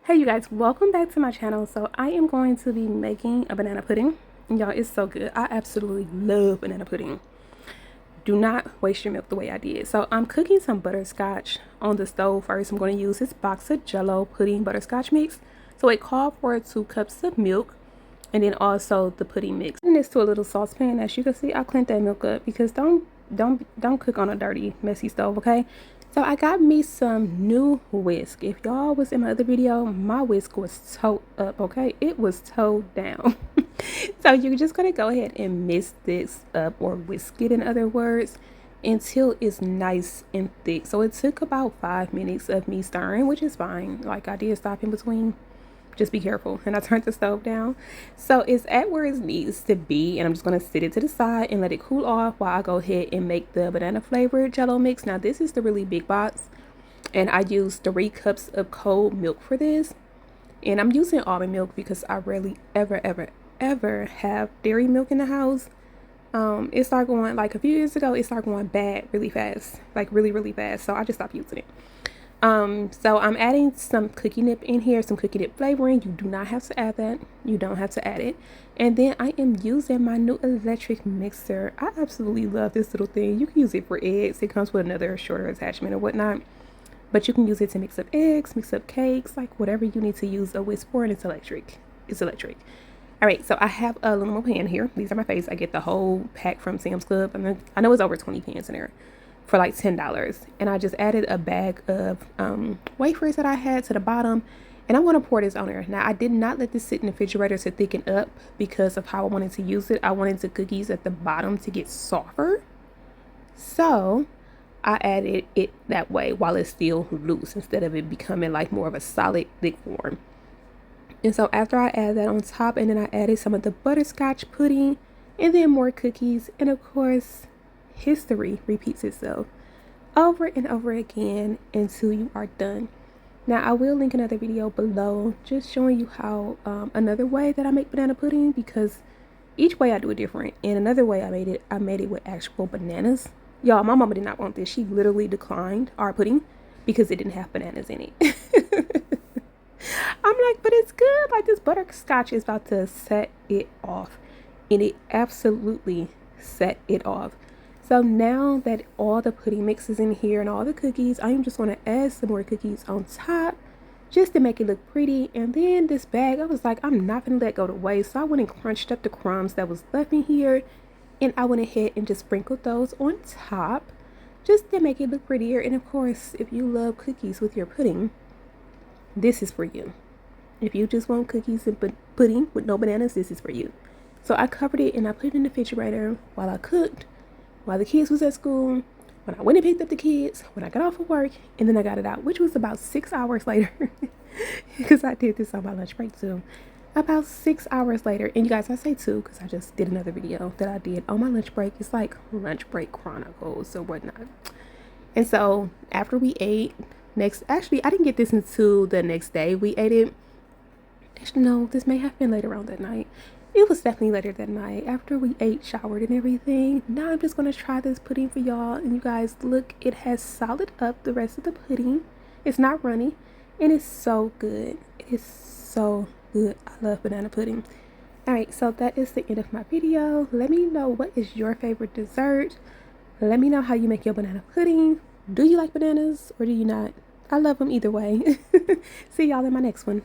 Hey you guys, welcome back to my channel. So I am going to be making a banana pudding. Y'all, it's so good. I absolutely love banana pudding. Do not waste your milk the way I did. So I'm cooking some butterscotch on the stove first. I'm going to use this box of Jello pudding butterscotch mix. So it called for 2 cups of milk and then also the pudding mix. And this to a little saucepan. As you can see, I cleaned that milk up because don't cook on a dirty, messy stove, okay? So I got me some new whisk. If y'all was in my other video, my whisk was towed up, okay? It was towed down. So you're just gonna go ahead and mix this up, or whisk it in other words, until it's nice and thick. So it took about 5 minutes of me stirring, which is fine. Like, I did stop in between. Just be careful. And I turned the stove down, so it's at where it needs to be, and I'm just going to sit it to the side and let it cool off while I go ahead and make the banana flavored Jello mix. Now this is the really big box, and I used 3 cups of cold milk for this, and I'm using almond milk because I rarely ever have dairy milk in the house. It started going, like a few years ago, it started going bad really fast, like really fast, so I just stopped using it. So I'm adding some cookie nip in here, some cookie nip flavoring. You do not have to add that. You don't have to add it. And then I am using my new electric mixer. I absolutely love this little thing. You can use it for eggs. It comes with another shorter attachment or whatnot. But you can use it to mix up eggs, mix up cakes, like whatever you need to use a whisk for, and it's electric. It's electric. All right, so I have a aluminum pan here. These are my favorites. I get the whole pack from Sam's Club. I know it's over 20 pans in there for like $10, and I just added a bag of wafers that I had to the bottom, and I'm going to pour this on there. Now I did not let this sit in the refrigerator to thicken up because of how I wanted to use it. I wanted the cookies at the bottom to get softer, so I added it that way while it's still loose instead of it becoming like more of a solid thick form. And so after I add that on top, and then I added some of the butterscotch pudding and then more cookies, and of course history repeats itself over and over again until you are done. Now I will link another video below just showing you how another way that I make banana pudding, because each way I do it different. And another way I made it with actual bananas. Y'all, my mama did not want this. She literally declined our pudding because it didn't have bananas in it. I'm like, but it's good. Like, this butterscotch is about to set it off, and it absolutely set it off. So now that all the pudding mix is in here and all the cookies, I am just going to add some more cookies on top just to make it look pretty. And then this bag, I was like, I'm not going to let go to waste. So I went and crunched up the crumbs that was left in here, and I went ahead and just sprinkled those on top just to make it look prettier. And of course, if you love cookies with your pudding, this is for you. If you just want cookies and pudding with no bananas, this is for you. So I covered it and I put it in the refrigerator while I cooked, while the kids was at school, when I went and picked up the kids, when I got off of work, and then I got it out, which was about 6 hours later, because I did this on my lunch break too. About 6 hours later, and you guys, I say too because I just did another video that I did on my lunch break. It's like lunch break chronicles or whatnot. And so after we ate, actually I didn't get this until the next day we ate it. Actually, no, this may have been later on that night. It was definitely later that night after we ate, showered, and everything. Now I'm just going to try this pudding for y'all. And you guys, look, it has solid up the rest of the pudding. It's not runny, and it's so good. It is so good. I love banana pudding. All right, so that is the end of my video. Let me know, what is your favorite dessert? Let me know how you make your banana pudding. Do you like bananas or do you not? I love them either way. See y'all in my next one.